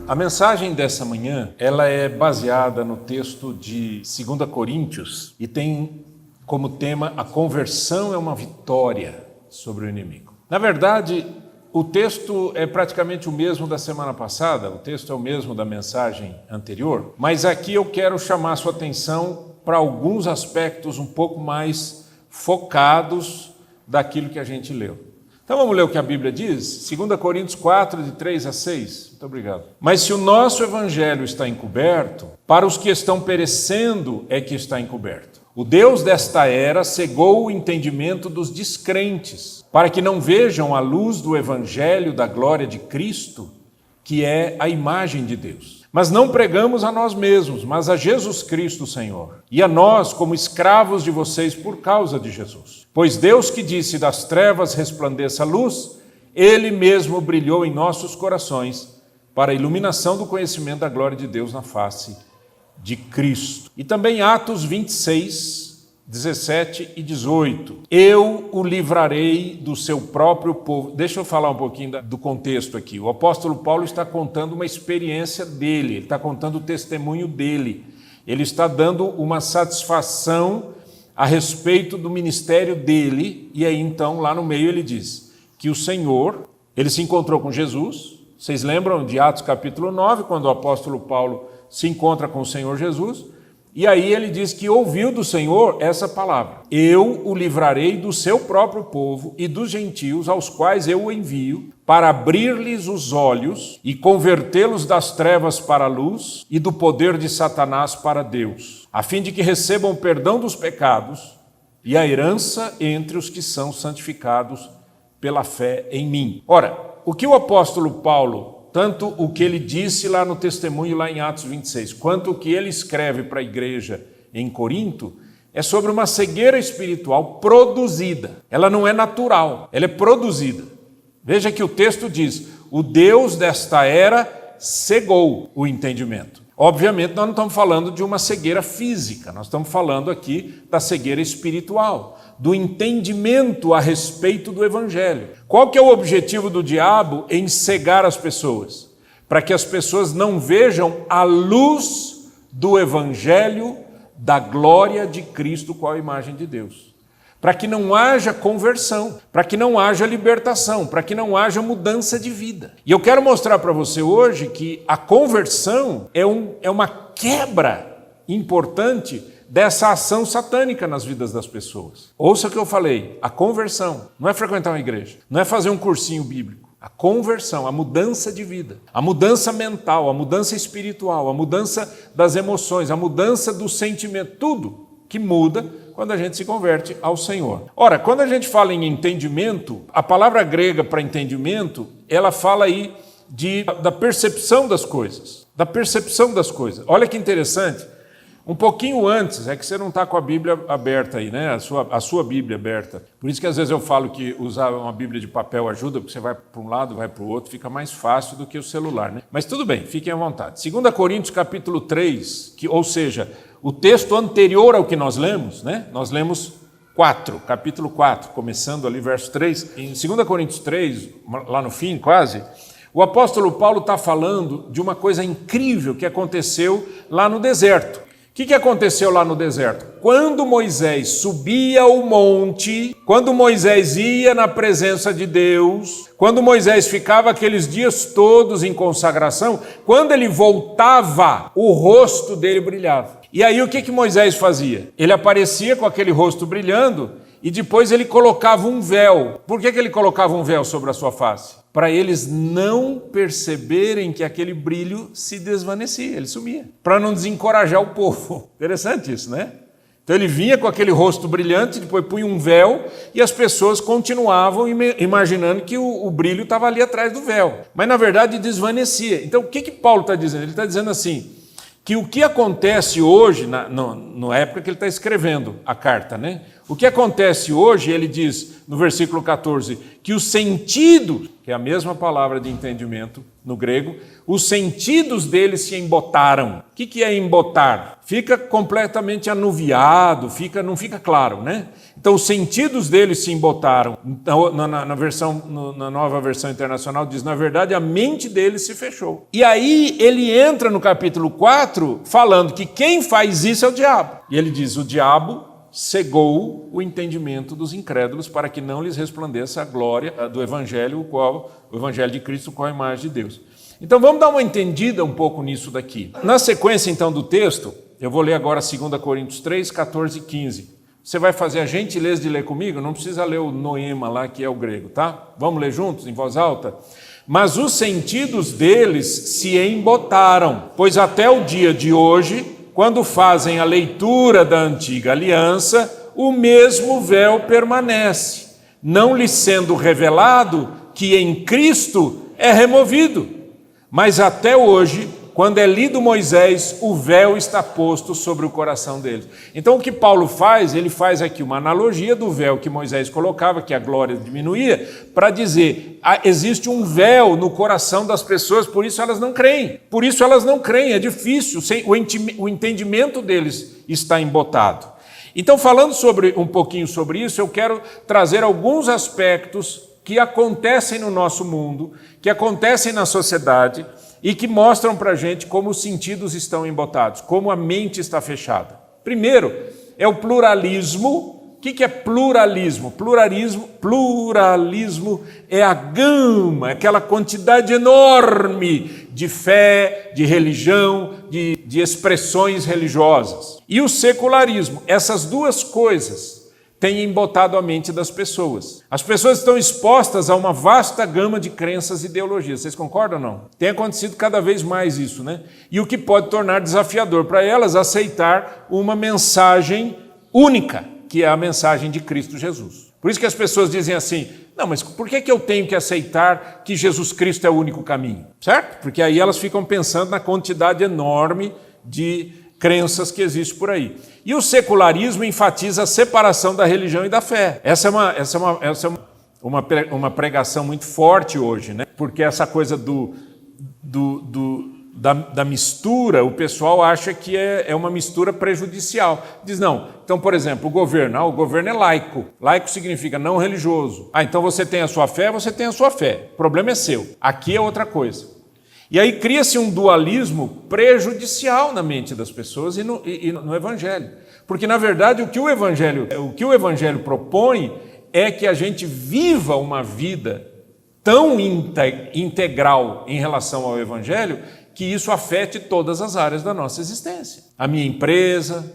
A mensagem dessa manhã, ela é baseada no texto de 2 Coríntios e tem como tema a conversão é uma vitória sobre o inimigo. Na verdade, o texto é praticamente o mesmo da semana passada, o texto é o mesmo da mensagem anterior, mas aqui eu quero chamar a sua atenção para alguns aspectos um pouco mais focados daquilo que a gente leu. Então vamos ler o que a Bíblia diz? 2 Coríntios 4, de 3 a 6. Muito obrigado. Mas se o nosso evangelho está encoberto, para os que estão perecendo é que está encoberto. O Deus desta era cegou o entendimento dos descrentes, para que não vejam a luz do evangelho da glória de Cristo, que é a imagem de Deus. Mas não pregamos a nós mesmos, mas a Jesus Cristo, Senhor, e a nós como escravos de vocês por causa de Jesus. Pois Deus que disse das trevas resplandeça a luz, Ele mesmo brilhou em nossos corações para a iluminação do conhecimento da glória de Deus na face de Cristo. E também Atos 26, 17 e 18. Eu o livrarei do seu próprio povo. Deixa eu falar um pouquinho do contexto aqui. O apóstolo Paulo está contando uma experiência dele, ele está contando o testemunho dele. Ele está dando uma satisfação a respeito do ministério dele, e aí então lá no meio ele diz que o Senhor, ele se encontrou com Jesus. Vocês lembram de Atos capítulo 9, quando o apóstolo Paulo se encontra com o Senhor Jesus, e aí ele diz que ouviu do Senhor essa palavra: eu o livrarei do seu próprio povo e dos gentios aos quais eu o envio, para abrir-lhes os olhos e convertê-los das trevas para a luz e do poder de Satanás para Deus, a fim de que recebam o perdão dos pecados e a herança entre os que são santificados pela fé em mim. Ora, o que o apóstolo Paulo, tanto o que ele disse lá no testemunho, lá em Atos 26, quanto o que ele escreve para a igreja em Corinto, é sobre uma cegueira espiritual produzida. Ela não é natural, ela é produzida. Veja que o texto diz: o Deus desta era cegou o entendimento. Obviamente nós não estamos falando de uma cegueira física, nós estamos falando aqui da cegueira espiritual, do entendimento a respeito do evangelho. Qual que é o objetivo do diabo em cegar as pessoas? Para que as pessoas não vejam a luz do evangelho da glória de Cristo, qual a imagem de Deus. Para que não haja conversão, para que não haja libertação, para que não haja mudança de vida. E eu quero mostrar para você hoje que a conversão é uma quebra importante dessa ação satânica nas vidas das pessoas. Ouça o que eu falei: a conversão não é frequentar uma igreja, não é fazer um cursinho bíblico. A conversão, a mudança de vida, a mudança mental, a mudança espiritual, a mudança das emoções, a mudança do sentimento, tudo que muda quando a gente se converte ao Senhor. Ora, quando a gente fala em entendimento, a palavra grega para entendimento, ela fala aí da percepção das coisas, da percepção das coisas. Olha que interessante, um pouquinho antes, é que você não está com a Bíblia aberta aí, né? A sua Bíblia aberta. Por isso que às vezes eu falo que usar uma Bíblia de papel ajuda, porque você vai para um lado, vai para o outro, fica mais fácil do que o celular, né? Mas tudo bem, fiquem à vontade. 2 Coríntios capítulo 3, ou seja, o texto anterior ao que nós lemos, né? Nós lemos capítulo 4, começando ali verso 3. Em 2 Coríntios 3, lá no fim quase, o apóstolo Paulo está falando de uma coisa incrível que aconteceu lá no deserto. O que aconteceu lá no deserto? Quando Moisés subia o monte, quando Moisés ia na presença de Deus, quando Moisés ficava aqueles dias todos em consagração, quando ele voltava, o rosto dele brilhava. E aí o que Moisés fazia? Ele aparecia com aquele rosto brilhando e depois ele colocava um véu. Por que ele colocava um véu sobre a sua face? Para eles não perceberem que aquele brilho se desvanecia, ele sumia. Para não desencorajar o povo. Interessante isso, né? Então ele vinha com aquele rosto brilhante, depois punha um véu e as pessoas continuavam imaginando que o brilho estava ali atrás do véu. Mas na verdade desvanecia. Então o que Paulo está dizendo? Ele está dizendo assim, que o que acontece hoje, na época que ele está escrevendo a carta, né? O que acontece hoje, ele diz no versículo 14, que os sentidos, que é a mesma palavra de entendimento no grego, os sentidos deles se embotaram. O que é embotar? Fica completamente anuviado, não fica claro, né? Então, os sentidos deles se embotaram. Na nova versão internacional diz, na verdade, a mente deles se fechou. E aí, ele entra no capítulo 4, falando que quem faz isso é o diabo. E ele diz, o diabo cegou o entendimento dos incrédulos para que não lhes resplandeça a glória do Evangelho, o Evangelho de Cristo com a imagem de Deus. Então vamos dar uma entendida um pouco nisso daqui. Na sequência então do texto, eu vou ler agora 2 Coríntios 3, 14 e 15. Você vai fazer a gentileza de ler comigo? Não precisa ler o noema lá, que é o grego, tá? Vamos ler juntos, em voz alta? Mas os sentidos deles se embotaram, pois até o dia de hoje, quando fazem a leitura da antiga aliança, o mesmo véu permanece, não lhes sendo revelado que em Cristo é removido. Mas até hoje, quando é lido Moisés, o véu está posto sobre o coração deles. Então o que Paulo faz? Ele faz aqui uma analogia do véu que Moisés colocava, que a glória diminuía, para dizer, existe um véu no coração das pessoas, por isso elas não creem. Por isso elas não creem, é difícil, o entendimento deles está embotado. Então, falando um pouquinho sobre isso, eu quero trazer alguns aspectos que acontecem no nosso mundo, que acontecem na sociedade, e que mostram para a gente como os sentidos estão embotados, como a mente está fechada. Primeiro, é o pluralismo. O que é pluralismo? Pluralismo é a gama, aquela quantidade enorme de fé, de religião, de expressões religiosas. E o secularismo, essas duas coisas têm embotado a mente das pessoas. As pessoas estão expostas a uma vasta gama de crenças e ideologias. Vocês concordam ou não? Tem acontecido cada vez mais isso, né? E o que pode tornar desafiador para elas aceitar uma mensagem única, que é a mensagem de Cristo Jesus. Por isso que as pessoas dizem assim, não, mas por que eu tenho que aceitar que Jesus Cristo é o único caminho? Certo? Porque aí elas ficam pensando na quantidade enorme de crenças que existem por aí. E o secularismo enfatiza a separação da religião e da fé. Essa é uma pregação muito forte hoje, né? Porque essa coisa da mistura, o pessoal acha que é uma mistura prejudicial. Diz, não, então, por exemplo, o governo é laico. Laico significa não religioso. Então você tem a sua fé, você tem a sua fé. O problema é seu. Aqui é outra coisa. E aí cria-se um dualismo prejudicial na mente das pessoas e no Evangelho. Porque, na verdade, o que o Evangelho propõe é que a gente viva uma vida tão integral em relação ao Evangelho que isso afete todas as áreas da nossa existência. A minha empresa,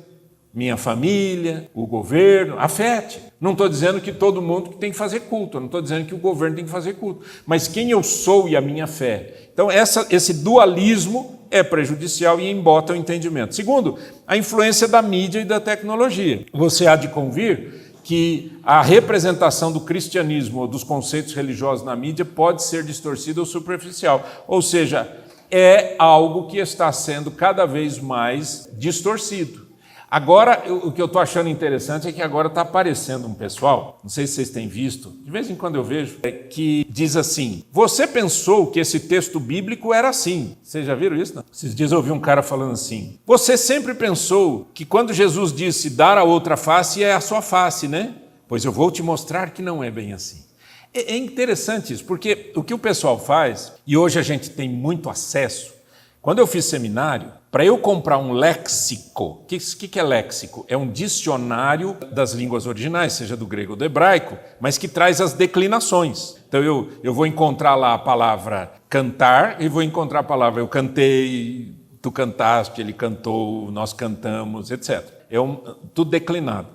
minha família, o governo, afete. Não estou dizendo que todo mundo tem que fazer culto, não estou dizendo que o governo tem que fazer culto, mas quem eu sou e a minha fé. Então, esse dualismo é prejudicial e embota o entendimento. Segundo, a influência da mídia e da tecnologia. Você há de convir que a representação do cristianismo ou dos conceitos religiosos na mídia pode ser distorcida ou superficial, ou seja, é algo que está sendo cada vez mais distorcido. Agora, o que eu estou achando interessante é que agora está aparecendo um pessoal, não sei se vocês têm visto, de vez em quando eu vejo, que diz assim, você pensou que esse texto bíblico era assim. Vocês já viram isso? Não? Esses dias eu ouvi um cara falando assim, você sempre pensou que quando Jesus disse dar a outra face é a sua face, né? Pois eu vou te mostrar que não é bem assim. É interessante isso, porque o que o pessoal faz, e hoje a gente tem muito acesso, quando eu fiz seminário, para eu comprar um léxico, o que é léxico? É um dicionário das línguas originais, seja do grego ou do hebraico, mas que traz as declinações. Então eu vou encontrar lá a palavra cantar e vou encontrar a palavra eu cantei, tu cantaste, ele cantou, nós cantamos, etc. Tudo declinado.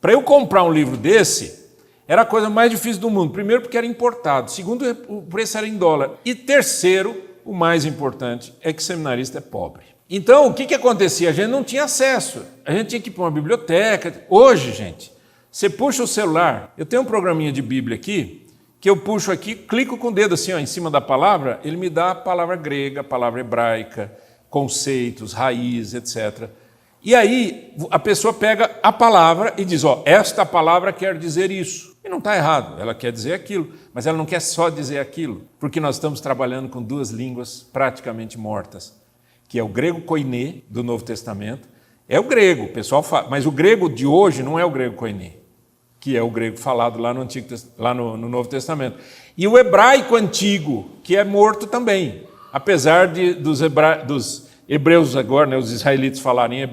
Para eu comprar um livro desse, era a coisa mais difícil do mundo. Primeiro, porque era importado. Segundo, o preço era em dólar. E terceiro, o mais importante, é que seminarista é pobre. Então, o que acontecia? A gente não tinha acesso. A gente tinha que ir para uma biblioteca. Hoje, gente, você puxa o celular. Eu tenho um programinha de Bíblia aqui, que eu puxo aqui, clico com o dedo assim, ó, em cima da palavra, ele me dá a palavra grega, a palavra hebraica, conceitos, raiz, etc. E aí a pessoa pega a palavra e diz, esta palavra quer dizer isso. E não está errado, ela quer dizer aquilo, mas ela não quer só dizer aquilo, porque nós estamos trabalhando com duas línguas praticamente mortas, que é o grego koiné do Novo Testamento, é o grego, o pessoal fala, mas o grego de hoje não é o grego koiné, que é o grego falado lá no Novo Testamento. E o hebraico antigo, que é morto também, apesar dos hebreus agora, né, os israelitas falarem em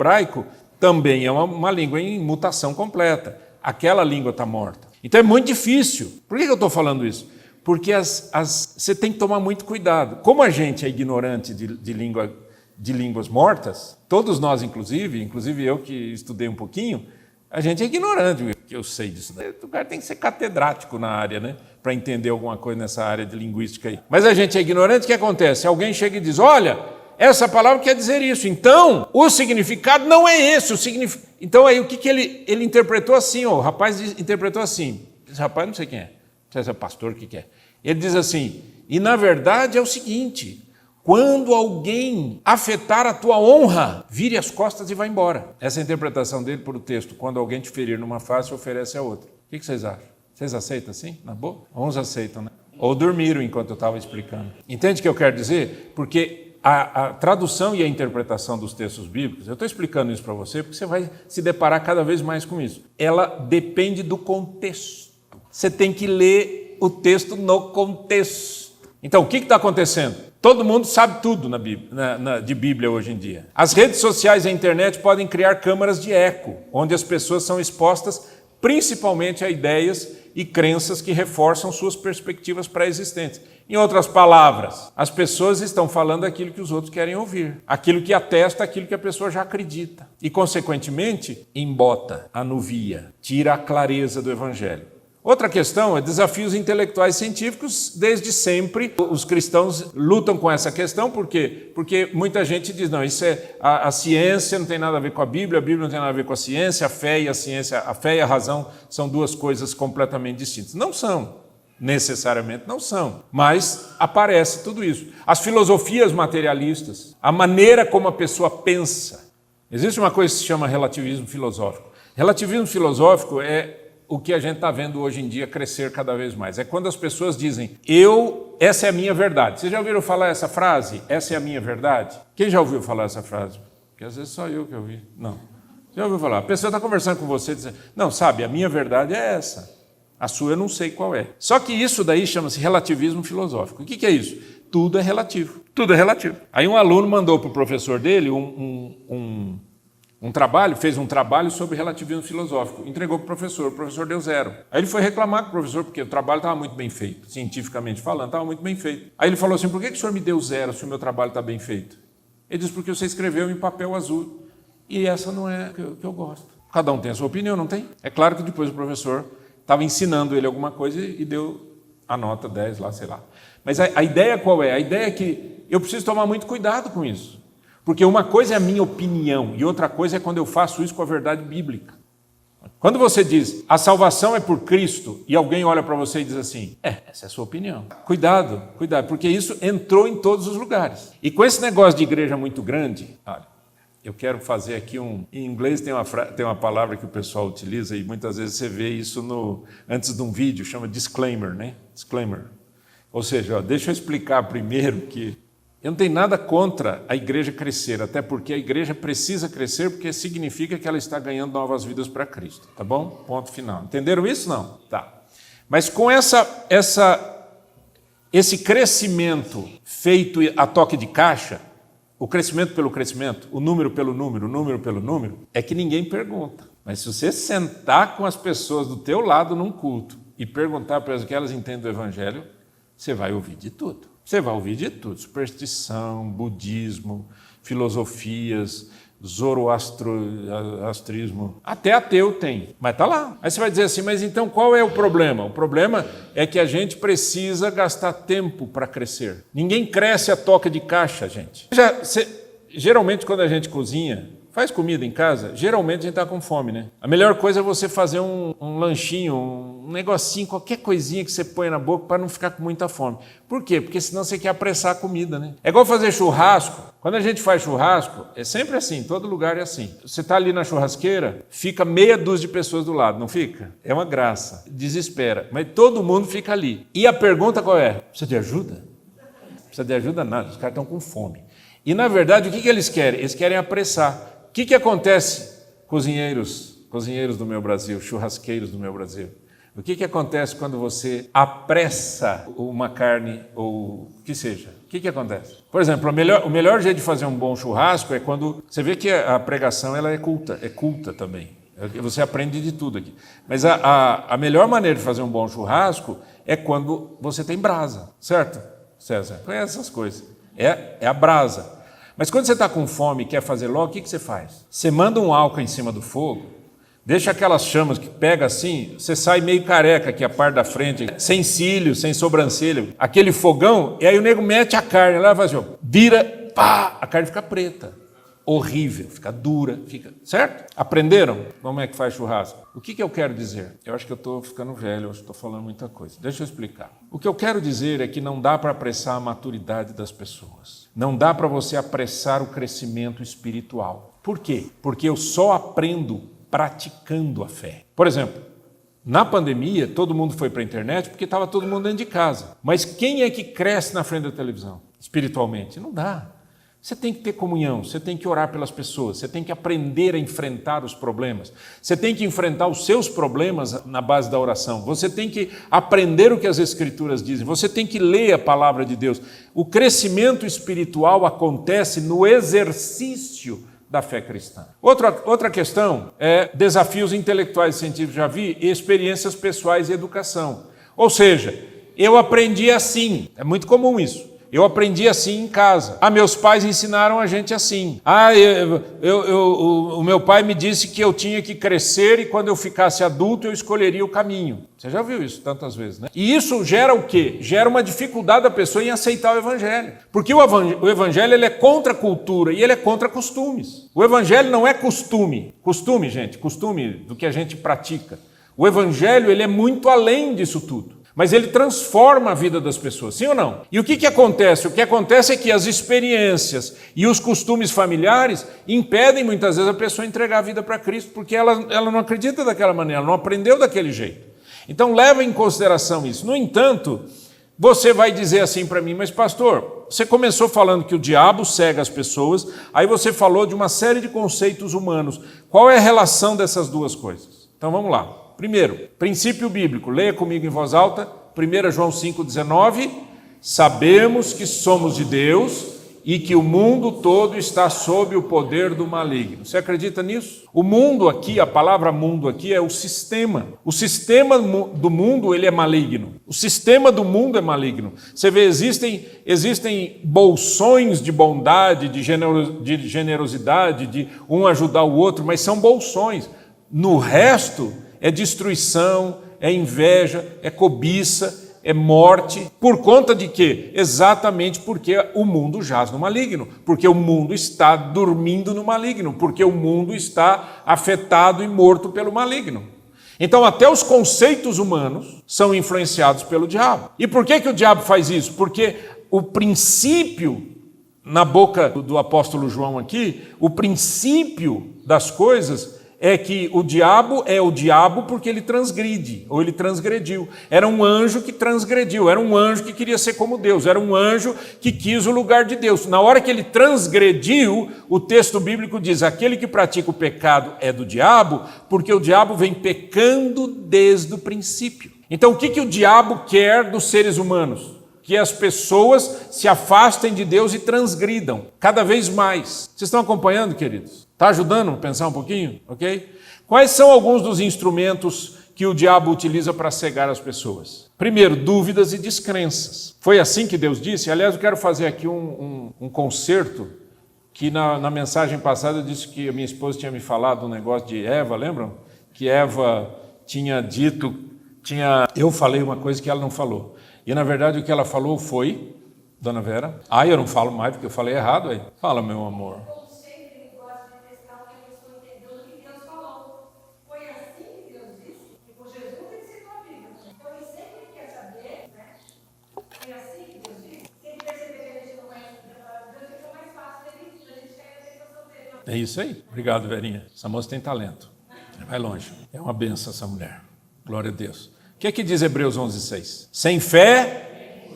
também é uma língua em mutação completa. Aquela língua está morta. Então é muito difícil. Por que eu estou falando isso? Porque você tem que tomar muito cuidado. Como a gente é ignorante de línguas mortas, todos nós, inclusive eu que estudei um pouquinho, a gente é ignorante, que eu sei disso. O cara tem que ser catedrático na área, né? Para entender alguma coisa nessa área de linguística aí. Mas a gente é ignorante, o que acontece? Alguém chega e diz, olha, essa palavra quer dizer isso. Então, o significado não é esse. Então, aí o que ele interpretou assim? O rapaz interpretou assim. Esse rapaz não sei quem é. Não sei se é pastor, o que é. Ele diz assim, e na verdade é o seguinte, quando alguém afetar a tua honra, vire as costas e vá embora. Essa é a interpretação dele por o texto. Quando alguém te ferir numa face, oferece a outra. O que vocês acham? Vocês aceitam assim? Na boa? Uns aceitam, né? Ou dormiram enquanto eu estava explicando. Entende o que eu quero dizer? Porque a tradução e a interpretação dos textos bíblicos, eu estou explicando isso para você porque você vai se deparar cada vez mais com isso. Ela depende do contexto. Você tem que ler o texto no contexto. Então, o que está acontecendo? Todo mundo sabe tudo de Bíblia hoje em dia. As redes sociais e a internet podem criar câmaras de eco, onde as pessoas são expostas principalmente a ideias e crenças que reforçam suas perspectivas pré-existentes. Em outras palavras, as pessoas estão falando aquilo que os outros querem ouvir, aquilo que atesta aquilo que a pessoa já acredita. E, consequentemente, embota, anuvia, tira a clareza do Evangelho. Outra questão é desafios intelectuais científicos. Desde sempre, os cristãos lutam com essa questão. Por quê? Porque muita gente diz, não, isso é a ciência não tem nada a ver com a Bíblia não tem nada a ver com a ciência, a fé e a razão são duas coisas completamente distintas. Não são, necessariamente não são, mas aparece tudo isso. As filosofias materialistas, a maneira como a pessoa pensa. Existe uma coisa que se chama relativismo filosófico. Relativismo filosófico é o que a gente está vendo hoje em dia crescer cada vez mais. É quando as pessoas dizem, essa é a minha verdade. Vocês já ouviram falar essa frase? Essa é a minha verdade? Quem já ouviu falar essa frase? Porque às vezes só eu que ouvi. Não. Já ouviu falar? A pessoa está conversando com você dizendo, não, sabe, a minha verdade é essa. A sua eu não sei qual é. Só que isso daí chama-se relativismo filosófico. O que é isso? Tudo é relativo. Tudo é relativo. Aí um aluno mandou para o professor dele fez um trabalho sobre relativismo filosófico, entregou para o professor deu 0. Aí ele foi reclamar com o professor, porque o trabalho estava muito bem feito, cientificamente falando, estava muito bem feito. Aí ele falou assim, por que o senhor me deu 0 se o meu trabalho está bem feito? Ele disse, porque você escreveu em papel azul, e essa não é o que eu gosto. Cada um tem a sua opinião, não tem? É claro que depois o professor estava ensinando ele alguma coisa e deu a nota 10 lá, sei lá. Mas a ideia qual é? A ideia é que eu preciso tomar muito cuidado com isso. Porque uma coisa é a minha opinião e outra coisa é quando eu faço isso com a verdade bíblica. Quando você diz, a salvação é por Cristo, e alguém olha para você e diz assim, essa é a sua opinião. Cuidado, porque isso entrou em todos os lugares. E com esse negócio de igreja muito grande, olha, eu quero fazer aqui em inglês tem uma palavra que o pessoal utiliza e muitas vezes você vê isso antes de um vídeo, chama disclaimer, né? Disclaimer. Ou seja, deixa eu explicar primeiro que eu não tenho nada contra a igreja crescer, até porque a igreja precisa crescer, porque significa que ela está ganhando novas vidas para Cristo, tá bom? Ponto final. Entenderam isso? Não? Tá. Mas com esse crescimento feito a toque de caixa, o crescimento pelo crescimento, o número pelo número, é que ninguém pergunta. Mas se você sentar com as pessoas do teu lado num culto e perguntar para elas o que elas entendem do Evangelho, você vai ouvir de tudo. Você vai ouvir de tudo, superstição, budismo, filosofias, zoroastrismo, até ateu tem, mas está lá. Aí você vai dizer assim, mas então qual é o problema? O problema é que a gente precisa gastar tempo para crescer. Ninguém cresce a toque de caixa, gente. Geralmente quando a gente cozinha, faz comida em casa, geralmente a gente está com fome, né? A melhor coisa é você fazer um lanchinho, um negocinho, qualquer coisinha que você põe na boca para não ficar com muita fome. Por quê? Porque senão você quer apressar a comida, né? É igual fazer churrasco. Quando a gente faz churrasco, é sempre assim, todo lugar é assim. Você está ali na churrasqueira, fica meia dúzia de pessoas do lado, não fica? É uma graça, desespera, mas todo mundo fica ali. E a pergunta qual é? Precisa de ajuda? Não precisa de ajuda nada, os caras estão com fome. E na verdade, o que eles querem? Eles querem apressar. O que acontece, cozinheiros do meu Brasil, churrasqueiros do meu Brasil? O que acontece quando você apressa uma carne ou o que seja? O que acontece? Por exemplo, o melhor jeito de fazer um bom churrasco é quando você vê que a pregação ela é culta também. Você aprende de tudo aqui. Mas a melhor maneira de fazer um bom churrasco é quando você tem brasa, certo, César? Conhece essas coisas. É a brasa. Mas quando você está com fome e quer fazer logo, o que você faz? Você manda um álcool em cima do fogo, deixa aquelas chamas que pega assim, você sai meio careca aqui, a parte da frente, sem cílio, sem sobrancelha, aquele fogão, e aí o nego mete a carne lá e faz assim, vira, pá, a carne fica preta. Horrível, fica dura, fica... Certo? Aprenderam como é que faz churrasco? O que eu quero dizer? Eu acho que eu estou ficando velho, eu acho que estou falando muita coisa. Deixa eu explicar. O que eu quero dizer é que não dá para apressar a maturidade das pessoas. Não dá para você apressar o crescimento espiritual. Por quê? Porque eu só aprendo praticando a fé. Por exemplo, na pandemia, todo mundo foi para a internet porque estava todo mundo dentro de casa. Mas quem é que cresce na frente da televisão, espiritualmente? Não dá. Você tem que ter comunhão, você tem que orar pelas pessoas, você tem que aprender a enfrentar os problemas, você tem que enfrentar os seus problemas na base da oração, você tem que aprender o que as Escrituras dizem, você tem que ler a palavra de Deus. O crescimento espiritual acontece no exercício da fé cristã. Outra questão é desafios intelectuais e científicos, já vi, e experiências pessoais e educação. Ou seja, eu aprendi assim, é muito comum isso. Eu aprendi assim em casa. Meus pais ensinaram a gente assim. O meu pai me disse que eu tinha que crescer e quando eu ficasse adulto eu escolheria o caminho. Você já viu isso tantas vezes, né? E isso gera o quê? Gera uma dificuldade da pessoa em aceitar o evangelho. Porque o evangelho ele é contra a cultura e ele é contra costumes. O evangelho não é costume. Costume, gente, costume do que a gente pratica. O evangelho ele é muito além disso tudo. Mas ele transforma a vida das pessoas, sim ou não? E o que acontece? O que acontece é que as experiências e os costumes familiares impedem muitas vezes a pessoa entregar a vida para Cristo, porque ela não acredita daquela maneira, ela não aprendeu daquele jeito. Então leva em consideração isso. No entanto, você vai dizer assim para mim, mas pastor, você começou falando que o diabo cega as pessoas, aí você falou de uma série de conceitos humanos. Qual é a relação dessas duas coisas? Então vamos lá. Primeiro, princípio bíblico, leia comigo em voz alta, 1 João 5,19, sabemos que somos de Deus e que o mundo todo está sob o poder do maligno. Você acredita nisso? O mundo aqui, a palavra mundo aqui é o sistema. O sistema do mundo ele é maligno. O sistema do mundo é maligno. Você vê, existem bolsões de bondade, de generosidade, de um ajudar o outro, mas são bolsões. No resto... é destruição, é inveja, é cobiça, é morte. Por conta de quê? Exatamente porque o mundo jaz no maligno, porque o mundo está dormindo no maligno, porque o mundo está afetado e morto pelo maligno. Então até os conceitos humanos são influenciados pelo diabo. E por que o diabo faz isso? Porque o princípio, na boca do apóstolo João aqui, o princípio das coisas é que o diabo é o diabo porque ele transgride, ou ele transgrediu. Era um anjo que transgrediu, era um anjo que queria ser como Deus, era um anjo que quis o lugar de Deus. Na hora que ele transgrediu, o texto bíblico diz, aquele que pratica o pecado é do diabo, porque o diabo vem pecando desde o princípio. Então o que o diabo quer dos seres humanos? Que as pessoas se afastem de Deus e transgridam cada vez mais. Vocês estão acompanhando, queridos? Está ajudando a pensar um pouquinho? Ok? Quais são alguns dos instrumentos que o diabo utiliza para cegar as pessoas? Primeiro, dúvidas e descrenças. Foi assim que Deus disse? Aliás, eu quero fazer aqui um concerto que na mensagem passada eu disse que a minha esposa tinha me falado um negócio de Eva, lembram? Que Eva tinha dito, eu falei uma coisa que ela não falou. E na verdade o que ela falou foi, Dona Vera, eu não falo mais porque eu falei errado aí. Fala, meu amor. É assim que Deus diz? Se ele perceber que a gente não conhece a palavra de Deus, fica mais fácil da gente cair na tentação dele. É isso aí. Obrigado, Verinha. Essa moça tem talento. Vai longe. É uma benção essa mulher. Glória a Deus. O que é que diz Hebreus 11:6? Sem fé,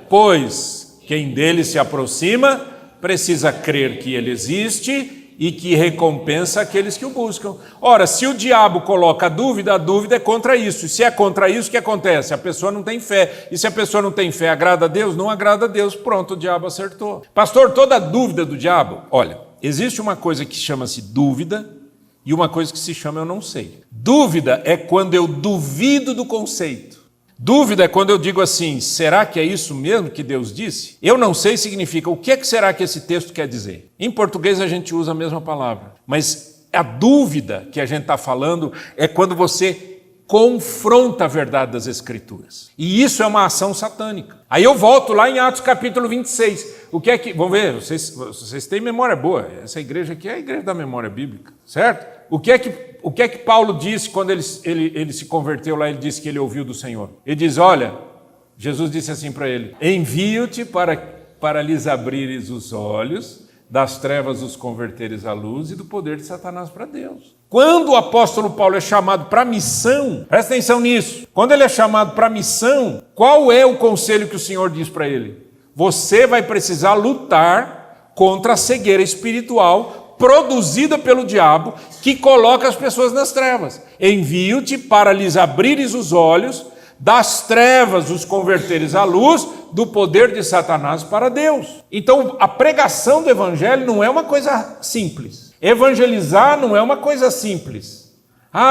pois quem dele se aproxima precisa crer que ele existe e que recompensa aqueles que o buscam. Ora, se o diabo coloca a dúvida é contra isso. E se é contra isso, o que acontece? A pessoa não tem fé. E se a pessoa não tem fé, agrada a Deus? Não agrada a Deus. Pronto, o diabo acertou. Pastor, toda dúvida do diabo, olha, existe uma coisa que chama-se dúvida e uma coisa que se chama eu não sei. Dúvida é quando eu duvido do conceito. Dúvida é quando eu digo assim, será que é isso mesmo que Deus disse? Eu não sei significa, o que será que esse texto quer dizer? Em português a gente usa a mesma palavra, mas a dúvida que a gente está falando é quando você confronta a verdade das Escrituras. E isso é uma ação satânica. Aí eu volto lá em Atos capítulo 26. O que é que... Vamos ver, vocês têm memória boa. Essa igreja aqui é a igreja da memória bíblica, certo? O que é que Paulo disse quando ele se converteu lá? Ele disse que ele ouviu do Senhor. Ele diz, olha, Jesus disse assim para ele, envio-te para lhes abrires os olhos, das trevas os converteres à luz e do poder de Satanás para Deus. Quando o apóstolo Paulo é chamado para a missão, presta atenção nisso, quando ele é chamado para a missão, qual é o conselho que o Senhor diz para ele? Você vai precisar lutar contra a cegueira espiritual produzida pelo diabo que coloca as pessoas nas trevas. Envio-te para lhes abrires os olhos, das trevas os converteres à luz, do poder de Satanás para Deus. Então, a pregação do evangelho não é uma coisa simples. Evangelizar não é uma coisa simples.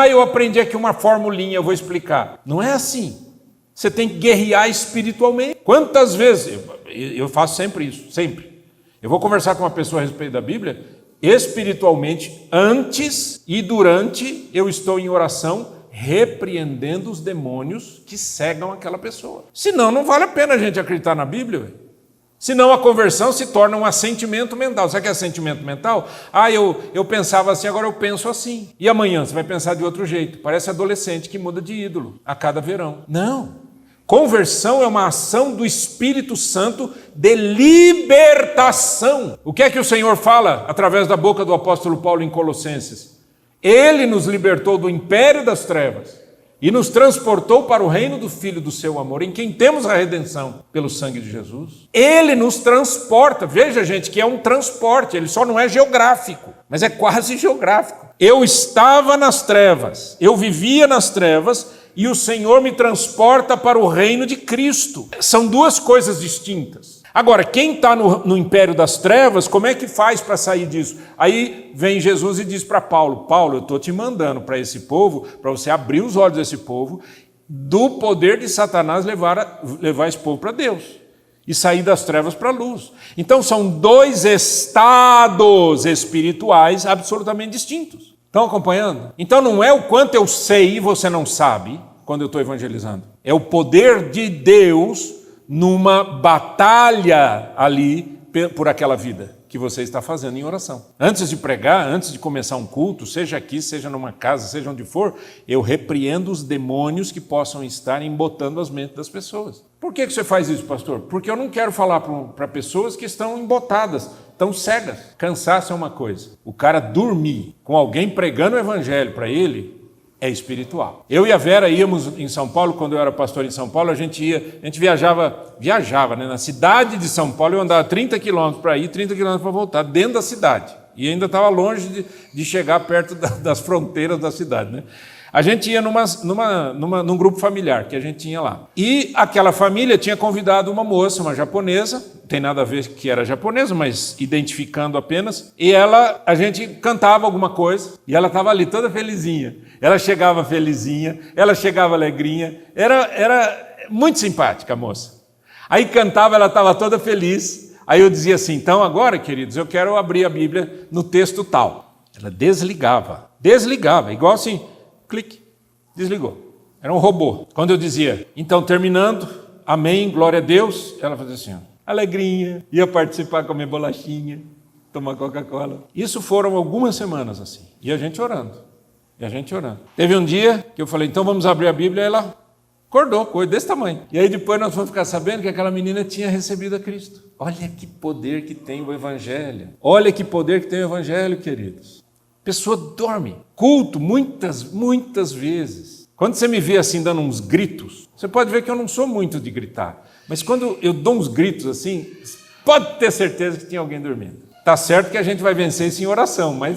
Eu aprendi aqui uma formulinha, eu vou explicar. Não é assim. Você tem que guerrear espiritualmente. Quantas vezes, eu faço sempre isso, sempre. Eu vou conversar com uma pessoa a respeito da Bíblia, espiritualmente, antes e durante, eu estou em oração, repreendendo os demônios que cegam aquela pessoa. Senão, não vale a pena a gente acreditar na Bíblia. Senão, a conversão se torna um assentimento mental. Sabe o que é assentimento mental? Eu pensava assim, agora eu penso assim. E amanhã você vai pensar de outro jeito. Parece adolescente que muda de ídolo a cada verão. Não. Conversão é uma ação do Espírito Santo de libertação. O que é que o Senhor fala através da boca do apóstolo Paulo em Colossenses? Ele nos libertou do império das trevas e nos transportou para o reino do Filho do seu amor, em quem temos a redenção pelo sangue de Jesus. Ele nos transporta. Veja, gente, que é um transporte, ele só não é geográfico, mas é quase geográfico. Eu estava nas trevas, eu vivia nas trevas, e o Senhor me transporta para o reino de Cristo. São duas coisas distintas. Agora, quem está no império das trevas, como é que faz para sair disso? Aí vem Jesus e diz para Paulo, eu estou te mandando para esse povo, para você abrir os olhos desse povo, do poder de Satanás levar esse povo para Deus e sair das trevas para a luz. Então são dois estados espirituais absolutamente distintos. Estão acompanhando? Então não é o quanto eu sei e você não sabe quando eu estou evangelizando. É o poder de Deus numa batalha ali por aquela vida que você está fazendo em oração. Antes de pregar, antes de começar um culto, seja aqui, seja numa casa, seja onde for, eu repreendo os demônios que possam estar embotando as mentes das pessoas. Por que você faz isso, pastor? Porque eu não quero falar para pessoas que estão embotadas, estão cegas. Cansaço é uma coisa. O cara dormir com alguém pregando o evangelho para ele é espiritual. Eu e a Vera íamos em São Paulo, quando eu era pastor em São Paulo, a gente viajava, né? Na cidade de São Paulo, eu andava 30 quilômetros para ir, 30 quilômetros para voltar, dentro da cidade. E ainda estava longe de chegar perto das fronteiras da cidade, né? A gente ia num grupo familiar que a gente tinha lá. E aquela família tinha convidado uma moça, uma japonesa, não tem nada a ver que era japonesa, mas identificando apenas. E a gente cantava alguma coisa e ela estava ali toda felizinha. Ela chegava felizinha, ela chegava alegrinha. Era muito simpática a moça. Aí cantava, ela estava toda feliz. Aí eu dizia assim, então agora, queridos, eu quero abrir a Bíblia no texto tal. Ela desligava, igual assim... Clique, desligou. Era um robô. Quando eu dizia, então terminando, amém, glória a Deus, ela fazia assim, ó, alegrinha, ia participar, comer bolachinha, tomar Coca-Cola. Isso foram algumas semanas assim, e a gente orando. Teve um dia que eu falei, então vamos abrir a Bíblia, ela Acordou, coisa desse tamanho. E aí depois nós vamos ficar sabendo que aquela menina tinha recebido a Cristo. Olha que poder que tem o Evangelho. Olha que poder que tem o Evangelho, queridos. A pessoa dorme. Culto, muitas vezes. Quando você me vê assim dando uns gritos, você pode ver que eu não sou muito de gritar. Mas quando eu dou uns gritos assim, pode ter certeza que tem alguém dormindo. Tá certo que a gente vai vencer isso em oração, mas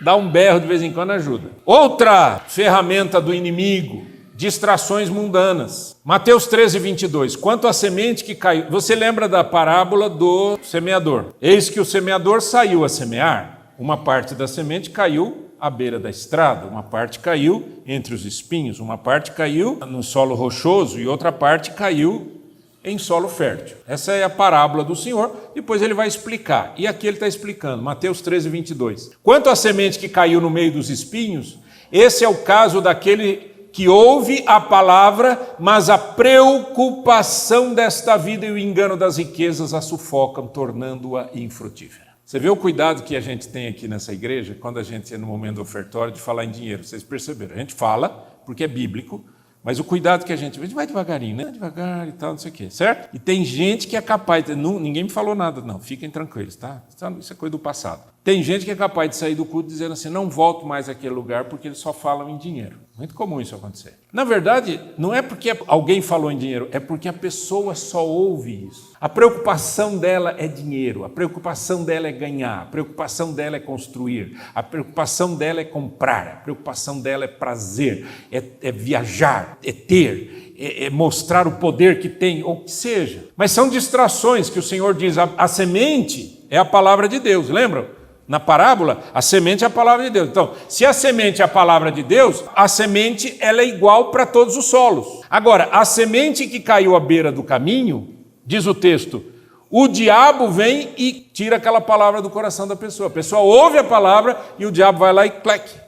dar um berro de vez em quando ajuda. Outra ferramenta do inimigo, distrações mundanas. Mateus 13, 22. Quanto à semente que caiu... Você lembra da parábola do semeador? Eis que o semeador saiu a semear. Uma parte da semente caiu à beira da estrada, uma parte caiu entre os espinhos, uma parte caiu no solo rochoso e outra parte caiu em solo fértil. Essa é a parábola do Senhor, depois ele vai explicar. E aqui ele está explicando, Mateus 13, 22. Quanto à semente que caiu no meio dos espinhos, esse é o caso daquele que ouve a palavra, mas a preocupação desta vida e o engano das riquezas a sufocam, tornando-a infrutífera. Você vê o cuidado que a gente tem aqui nessa igreja, quando a gente é no momento do ofertório, de falar em dinheiro. Vocês perceberam? A gente fala, porque é bíblico, mas o cuidado que a gente vai devagarinho, né? Devagar e tal, não sei o quê, certo? E tem gente que é capaz, ninguém me falou nada, não, fiquem tranquilos, tá? Isso é coisa do passado. Tem gente que é capaz de sair do culto dizendo assim, não volto mais àquele lugar porque eles só falam em dinheiro. Muito comum isso acontecer. Na verdade, não é porque alguém falou em dinheiro, é porque a pessoa só ouve isso. A preocupação dela é dinheiro, a preocupação dela é ganhar, a preocupação dela é construir, a preocupação dela é comprar, a preocupação dela é prazer, é viajar, é ter, é mostrar o poder que tem, ou que seja. Mas são distrações que o Senhor diz, a semente é a palavra de Deus, lembram? Na parábola, a semente é a palavra de Deus. Então, se a semente é a palavra de Deus, a semente ela é igual para todos os solos. Agora, a semente que caiu à beira do caminho, diz o texto, o diabo vem e tira aquela palavra do coração da pessoa. A pessoa ouve a palavra e o diabo vai lá e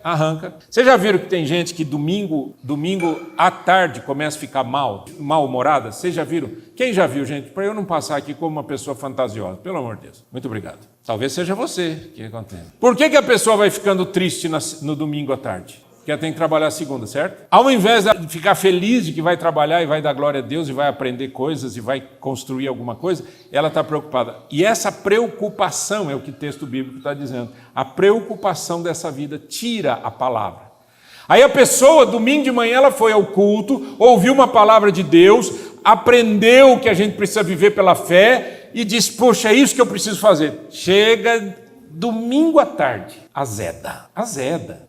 arranca. Vocês já viram que tem gente que domingo à tarde começa a ficar mal-humorada? Vocês já viram? Quem já viu, gente? Para eu não passar aqui como uma pessoa fantasiosa. Pelo amor de Deus. Muito obrigado. Talvez seja você que acontece. Por que a pessoa vai ficando triste no domingo à tarde? Porque ela tem que trabalhar a segunda, certo? Ao invés de ficar feliz de que vai trabalhar e vai dar glória a Deus e vai aprender coisas e vai construir alguma coisa, ela está preocupada. E essa preocupação é o que o texto bíblico está dizendo. A preocupação dessa vida tira a palavra. Aí a pessoa, domingo de manhã, ela foi ao culto, ouviu uma palavra de Deus, aprendeu que a gente precisa viver pela fé e diz, poxa, é isso que eu preciso fazer. Chega domingo à tarde, azeda.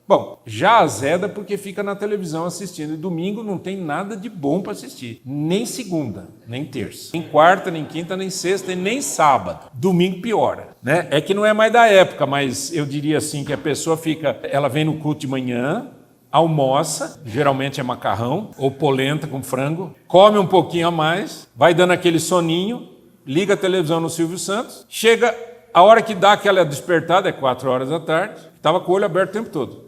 Bom, já azeda porque fica na televisão assistindo. E domingo não tem nada de bom para assistir. Nem segunda, nem terça. Nem quarta, nem quinta, nem sexta, nem sábado. Domingo piora, né? É que não é mais da época, mas eu diria assim que a pessoa ela vem no culto de manhã, almoça, geralmente é macarrão ou polenta com frango, come um pouquinho a mais, vai dando aquele soninho, liga a televisão no Silvio Santos, chega... A hora que dá aquela despertada é 4 horas da tarde, estava com o olho aberto o tempo todo,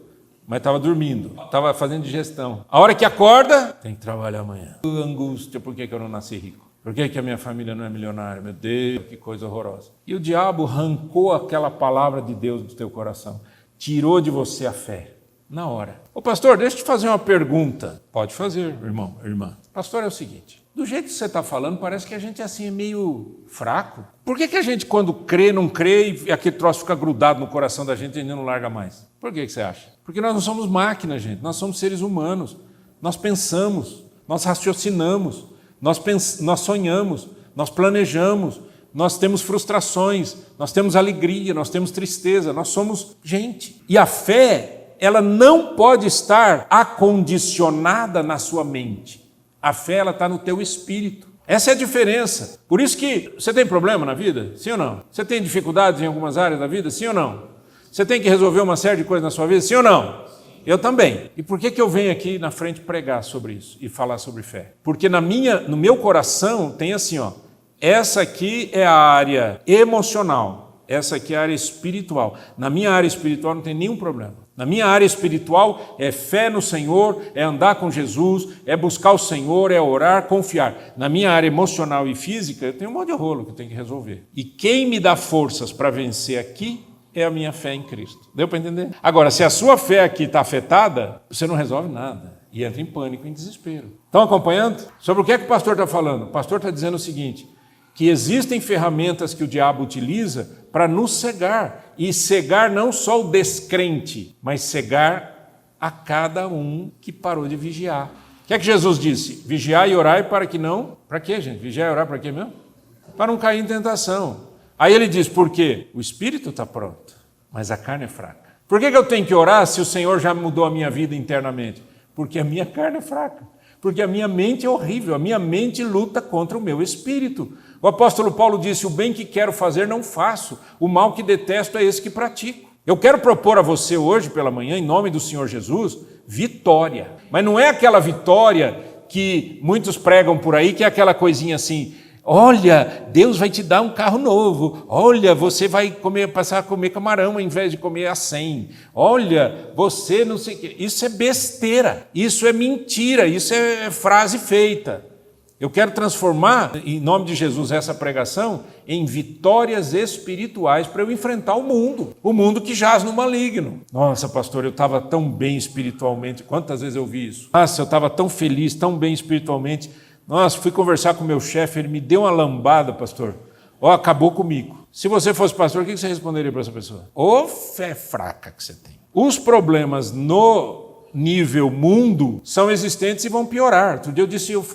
mas estava dormindo, estava fazendo digestão. A hora que acorda, tem que trabalhar amanhã. Angústia, por que eu não nasci rico? Por que a minha família não é milionária? Meu Deus, que coisa horrorosa. E o diabo arrancou aquela palavra de Deus do teu coração, tirou de você a fé, na hora. Ô pastor, deixa eu te fazer uma pergunta. Pode fazer, irmão, irmã. Pastor, é o seguinte... Do jeito que você está falando, parece que a gente assim é meio fraco. Por que a gente, quando crê, não crê e aquele troço fica grudado no coração da gente e ainda não larga mais? Por que você acha? Porque nós não somos máquinas, gente. Nós somos seres humanos. Nós pensamos, nós raciocinamos, nós sonhamos, nós planejamos, nós temos frustrações, nós temos alegria, nós temos tristeza, nós somos gente. E a fé, ela não pode estar acondicionada na sua mente. A fé, ela está no teu espírito. Essa é a diferença. Por isso que você tem problema na vida? Sim ou não? Você tem dificuldades em algumas áreas da vida? Sim ou não? Você tem que resolver uma série de coisas na sua vida? Sim ou não? Eu também. E por que eu venho aqui na frente pregar sobre isso e falar sobre fé? Porque no meu coração tem assim, ó, essa aqui é a área emocional, essa aqui é a área espiritual. Na minha área espiritual não tem nenhum problema. Na minha área espiritual é fé no Senhor, é andar com Jesus, é buscar o Senhor, é orar, confiar. Na minha área emocional e física, eu tenho um monte de rolo que eu tenho que resolver. E quem me dá forças para vencer aqui é a minha fé em Cristo. Deu para entender? Agora, se a sua fé aqui está afetada, você não resolve nada. e entra em pânico, em desespero. Estão acompanhando? Sobre o que é que o pastor está falando? O pastor está dizendo o seguinte, que existem ferramentas que o diabo utiliza para nos cegar, e cegar não só o descrente, mas cegar a cada um que parou de vigiar. O que é que Jesus disse? Vigiai e orai para que não... Para quê, gente? Vigiai e orai para quê mesmo? Para não cair em tentação. Aí ele diz, por quê? O espírito está pronto, mas a carne é fraca. Por que eu tenho que orar se o Senhor já mudou a minha vida internamente? Porque a minha carne é fraca. Porque a minha mente é horrível. A minha mente luta contra o meu espírito. O apóstolo Paulo disse, o bem que quero fazer não faço. O mal que detesto é esse que pratico. Eu quero propor a você hoje pela manhã, em nome do Senhor Jesus, vitória. Mas não é aquela vitória que muitos pregam por aí, que é aquela coisinha assim... Olha, Deus vai te dar um carro novo. Olha, você vai passar a comer camarão ao invés de comer a 100. Olha, você não sei o quê. Isso é besteira, isso é mentira, isso é frase feita. Eu quero transformar, em nome de Jesus, essa pregação em vitórias espirituais para eu enfrentar o mundo que jaz no maligno. Nossa, pastor, eu estava tão bem espiritualmente. Quantas vezes eu vi isso? Nossa, eu estava tão feliz, tão bem espiritualmente. Nossa, fui conversar com o meu chefe, ele me deu uma lambada, pastor. Ó, acabou comigo. Se você fosse pastor, o que você responderia para essa pessoa? Ô fé fraca que você tem. Os problemas no nível mundo são existentes e vão piorar. Outro dia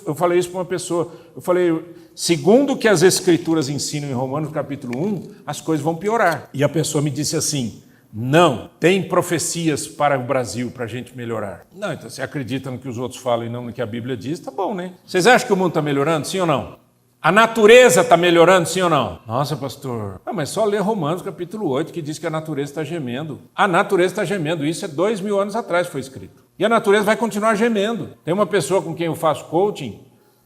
eu falei isso para uma pessoa. Eu falei, segundo o que as Escrituras ensinam em Romanos capítulo 1, as coisas vão piorar. E a pessoa me disse assim, não, tem profecias para o Brasil, para a gente melhorar. Não, então você acredita no que os outros falam e não no que a Bíblia diz, tá bom, né? Vocês acham que o mundo está melhorando, sim ou não? A natureza está melhorando, sim ou não? Nossa, pastor, mas só ler Romanos capítulo 8, que diz que a natureza está gemendo. A natureza está gemendo, isso é 2000 anos atrás foi escrito. E a natureza vai continuar gemendo. Tem uma pessoa com quem eu faço coaching,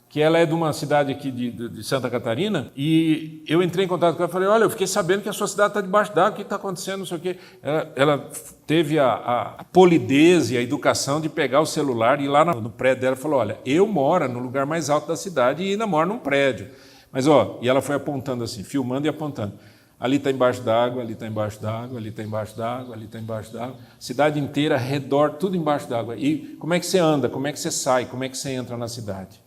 que ela é de uma cidade aqui de Santa Catarina, e eu entrei em contato com ela e falei, olha, eu fiquei sabendo que a sua cidade está debaixo d'água, o que está acontecendo, não sei o quê. Ela teve a polidez e a educação de pegar o celular e ir lá no prédio dela e falou, olha, eu moro no lugar mais alto da cidade e ainda moro num prédio. Mas, e ela foi apontando assim, filmando e apontando. Ali está embaixo d'água, ali está embaixo d'água, ali está embaixo d'água, ali está embaixo d'água. Cidade inteira, redor, tudo embaixo d'água. E como é que você anda? Como é que você sai? Como é que você entra na cidade?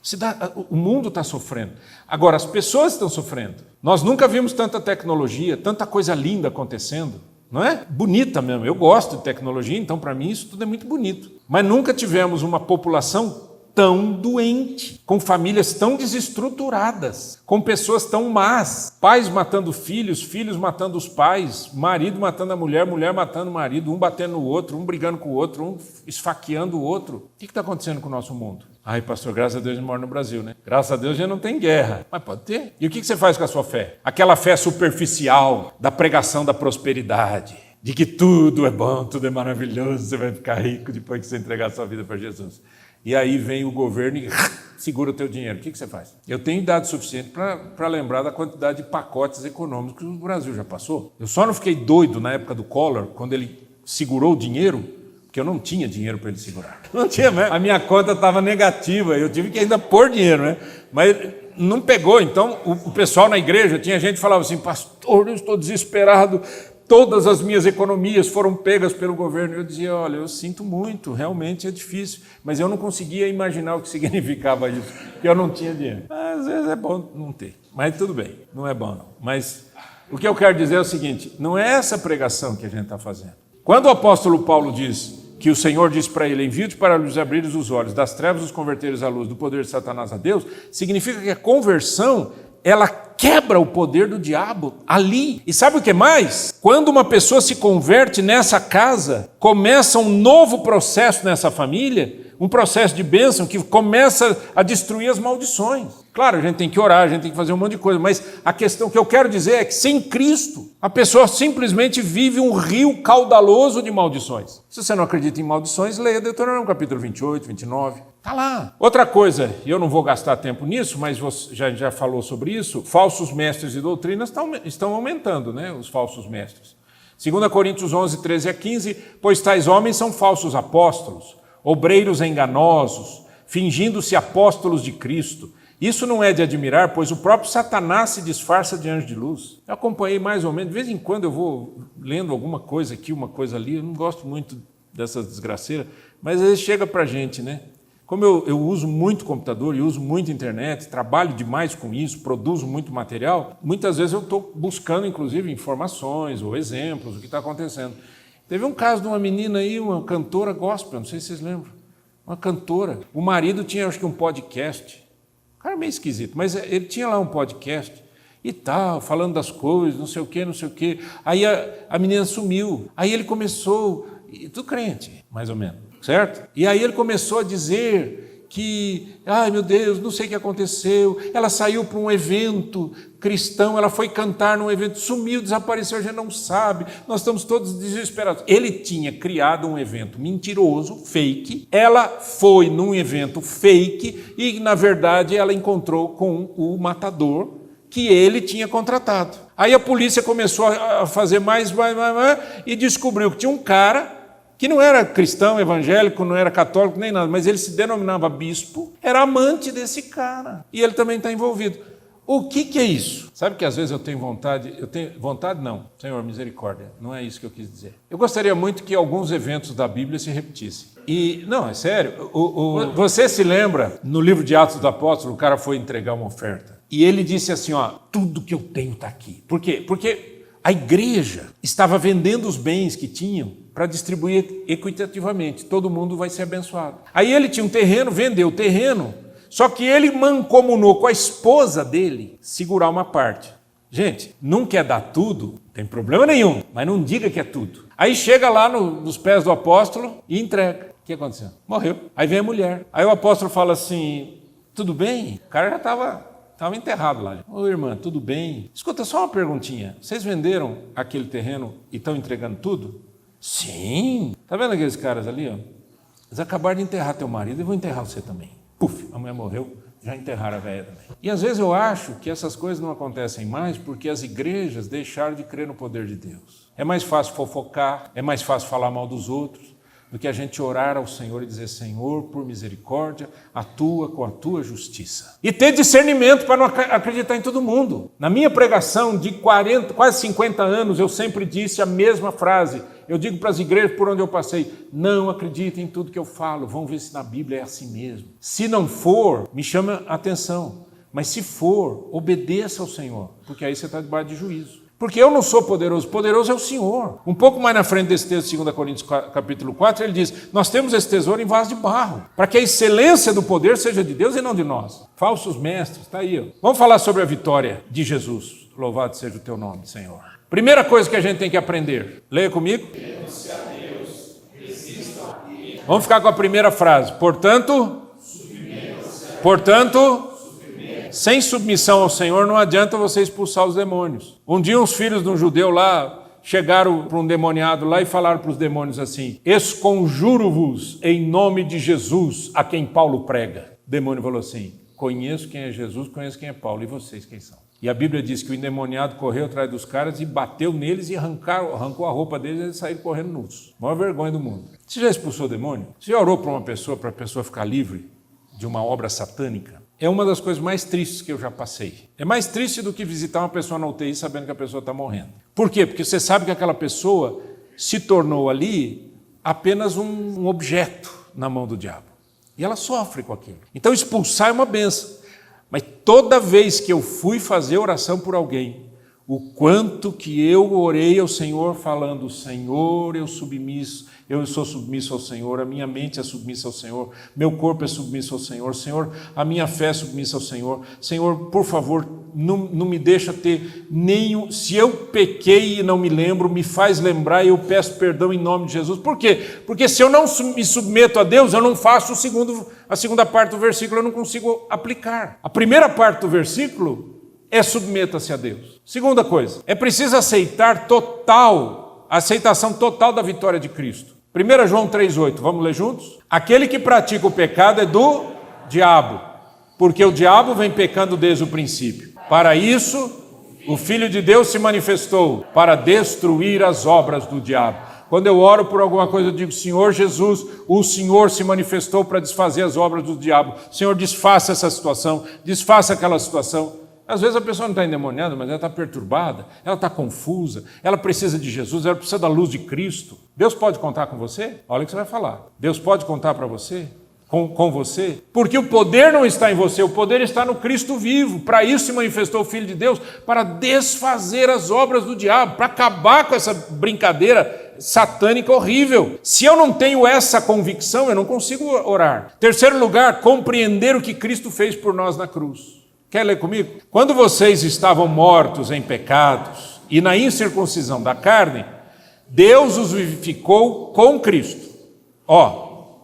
O mundo está sofrendo. Agora, as pessoas estão sofrendo. Nós nunca vimos tanta tecnologia, tanta coisa linda acontecendo. Não é? Bonita mesmo. Eu gosto de tecnologia, então para mim isso tudo é muito bonito. Mas nunca tivemos uma população tão doente, com famílias tão desestruturadas, com pessoas tão más, pais matando filhos, filhos matando os pais, marido matando a mulher, mulher matando o marido, um batendo no outro, um brigando com o outro, um esfaqueando o outro. O que está acontecendo com o nosso mundo? Ai, pastor, graças a Deus a gente mora no Brasil, né? Graças a Deus já não tem guerra. Mas pode ter. E o que você faz com a sua fé? Aquela fé superficial da pregação da prosperidade, de que tudo é bom, tudo é maravilhoso, você vai ficar rico depois que você entregar a sua vida para Jesus. E aí vem o governo e segura o teu dinheiro. O que você faz? Eu tenho idade suficiente para lembrar da quantidade de pacotes econômicos que o Brasil já passou. Eu só não fiquei doido na época do Collor, quando ele segurou o dinheiro, porque eu não tinha dinheiro para ele segurar. Não tinha mesmo. A minha conta estava negativa, eu tive que ainda pôr dinheiro, né? Mas não pegou. Então, o pessoal na igreja, tinha gente que falava assim, pastor, eu estou desesperado, todas as minhas economias foram pegas pelo governo. Eu dizia, olha, eu sinto muito, realmente é difícil, mas eu não conseguia imaginar o que significava isso, porque eu não tinha dinheiro. Às vezes é bom não ter, mas tudo bem, não é bom não. Mas o que eu quero dizer é o seguinte, não é essa pregação que a gente está fazendo. Quando o apóstolo Paulo diz que o Senhor disse para ele, envio-te para lhes abrir os olhos, das trevas os converteres à luz, do poder de Satanás a Deus, significa que a conversão, ela quebra o poder do diabo ali. E sabe o que mais? Quando uma pessoa se converte nessa casa, começa um novo processo nessa família, um processo de bênção que começa a destruir as maldições. Claro, a gente tem que orar, a gente tem que fazer um monte de coisa, mas a questão que eu quero dizer é que sem Cristo, a pessoa simplesmente vive um rio caudaloso de maldições. Se você não acredita em maldições, leia Deuteronômio capítulo 28, 29. Está lá. Outra coisa, e eu não vou gastar tempo nisso, mas você já falou sobre isso, falsos mestres e doutrinas estão aumentando, né? Os falsos mestres. 2 Coríntios 11, 13 a 15, pois tais homens são falsos apóstolos, obreiros enganosos, fingindo-se apóstolos de Cristo. Isso não é de admirar, pois o próprio Satanás se disfarça de anjo de luz. Eu acompanhei mais ou menos, de vez em quando eu vou lendo alguma coisa aqui, uma coisa ali, eu não gosto muito dessas desgraceiras, mas às vezes chega para a gente, né? Como eu uso muito computador e uso muito internet, trabalho demais com isso, produzo muito material, muitas vezes eu estou buscando, inclusive, informações ou exemplos do que está acontecendo. Teve um caso de uma menina aí, uma cantora gospel, não sei se vocês lembram, uma cantora. O marido tinha, acho que, um podcast. O cara é meio esquisito, mas ele tinha lá um podcast e tal, falando das coisas, não sei o quê, não sei o quê. Aí a menina sumiu. Aí ele começou, tudo crente, mais ou menos, certo? E aí ele começou a dizer que, ai meu Deus, não sei o que aconteceu. Ela saiu para um evento cristão, ela foi cantar num evento, sumiu, desapareceu, a gente não sabe, nós estamos todos desesperados. Ele tinha criado um evento mentiroso, fake, ela foi num evento fake e, na verdade, ela encontrou com o matador que ele tinha contratado. Aí a polícia começou a fazer mais e descobriu que tinha um cara que não era cristão, evangélico, não era católico, nem nada, mas ele se denominava bispo, era amante desse cara. E ele também está envolvido. O que é isso? Sabe que às vezes eu tenho vontade não, Senhor, misericórdia, não é isso que eu quis dizer. Eu gostaria muito que alguns eventos da Bíblia se repetissem. E, não, é sério, você se lembra, no livro de Atos dos Apóstolos, o cara foi entregar uma oferta. E ele disse assim, ó, tudo que eu tenho está aqui. Por quê? Porque a igreja estava vendendo os bens que tinham para distribuir equitativamente. Todo mundo vai ser abençoado. Aí ele tinha um terreno, vendeu o terreno, só que ele mancomunou com a esposa dele segurar uma parte. Gente, não quer dar tudo, não tem problema nenhum, mas não diga que é tudo. Aí chega lá nos pés do apóstolo e entrega. O que aconteceu? Morreu. Aí vem a mulher. Aí o apóstolo fala assim, tudo bem? O cara já estava enterrado lá. Ô irmã, tudo bem? Escuta, só uma perguntinha. Vocês venderam aquele terreno e estão entregando tudo? Sim. Tá vendo aqueles caras ali? Ó? Eles acabaram de enterrar teu marido e vão enterrar você também. Puf, a mulher morreu, já enterraram a velha também. E às vezes eu acho que essas coisas não acontecem mais porque as igrejas deixaram de crer no poder de Deus. É mais fácil fofocar, é mais fácil falar mal dos outros, do que a gente orar ao Senhor e dizer, Senhor, por misericórdia, atua com a tua justiça. E ter discernimento para não acreditar em todo mundo. Na minha pregação de quase 50 anos, eu sempre disse a mesma frase. Eu digo para as igrejas por onde eu passei, não acreditem em tudo que eu falo, vão ver se na Bíblia é assim mesmo. Se não for, me chama a atenção. Mas se for, obedeça ao Senhor, porque aí você está debaixo de juízo. Porque eu não sou poderoso, poderoso é o Senhor. Um pouco mais na frente desse texto, 2 Coríntios capítulo 4, ele diz, nós temos esse tesouro em vaso de barro, para que a excelência do poder seja de Deus e não de nós. Falsos mestres, está aí. Ó. Vamos falar sobre a vitória de Jesus. Louvado seja o teu nome, Senhor. Primeira coisa que a gente tem que aprender. Leia comigo. Vamos ficar com a primeira frase. Portanto, sem submissão ao Senhor não adianta você expulsar os demônios. Um dia uns filhos de um judeu lá chegaram para um demoniado lá e falaram para os demônios assim, esconjuro-vos em nome de Jesus a quem Paulo prega. O demônio falou assim, conheço quem é Jesus, conheço quem é Paulo, e vocês quem são? E a Bíblia diz que o endemoniado correu atrás dos caras e bateu neles e arrancou a roupa deles e eles saíram correndo nus. Maior vergonha do mundo. Você já expulsou o demônio? Você já orou para a pessoa ficar livre de uma obra satânica? É uma das coisas mais tristes que eu já passei. É mais triste do que visitar uma pessoa na UTI sabendo que a pessoa está morrendo. Por quê? Porque você sabe que aquela pessoa se tornou ali apenas um objeto na mão do diabo. E ela sofre com aquilo. Então expulsar é uma benção. Mas toda vez que eu fui fazer oração por alguém, o quanto que eu orei ao Senhor falando, Senhor, eu sou submisso ao Senhor, a minha mente é submissa ao Senhor, meu corpo é submisso ao Senhor, Senhor, a minha fé é submissa ao Senhor, Senhor, por favor, não me deixa ter nenhum, se eu pequei e não me lembro, me faz lembrar e eu peço perdão em nome de Jesus. Por quê? Porque se eu não me submeto a Deus, eu não faço a segunda parte do versículo, eu não consigo aplicar. A primeira parte do versículo é submeta-se a Deus. Segunda coisa, é preciso aceitação total da vitória de Cristo. 1 João 3,8, vamos ler juntos? Aquele que pratica o pecado é do diabo, porque o diabo vem pecando desde o princípio. Para isso, o Filho de Deus se manifestou, para destruir as obras do diabo. Quando eu oro por alguma coisa, eu digo, Senhor Jesus, o Senhor se manifestou para desfazer as obras do diabo. Senhor, desfaça essa situação, desfaça aquela situação. Às vezes a pessoa não está endemoniada, mas ela está perturbada, ela está confusa, ela precisa de Jesus, ela precisa da luz de Cristo. Deus pode contar com você? Olha o que você vai falar. Deus pode contar para você? com você? Porque o poder não está em você, o poder está no Cristo vivo. Para isso se manifestou o Filho de Deus, para desfazer as obras do diabo, para acabar com essa brincadeira satânica horrível. Se eu não tenho essa convicção, eu não consigo orar. Terceiro lugar, compreender o que Cristo fez por nós na cruz. Quer ler comigo? Quando vocês estavam mortos em pecados e na incircuncisão da carne, Deus os vivificou com Cristo.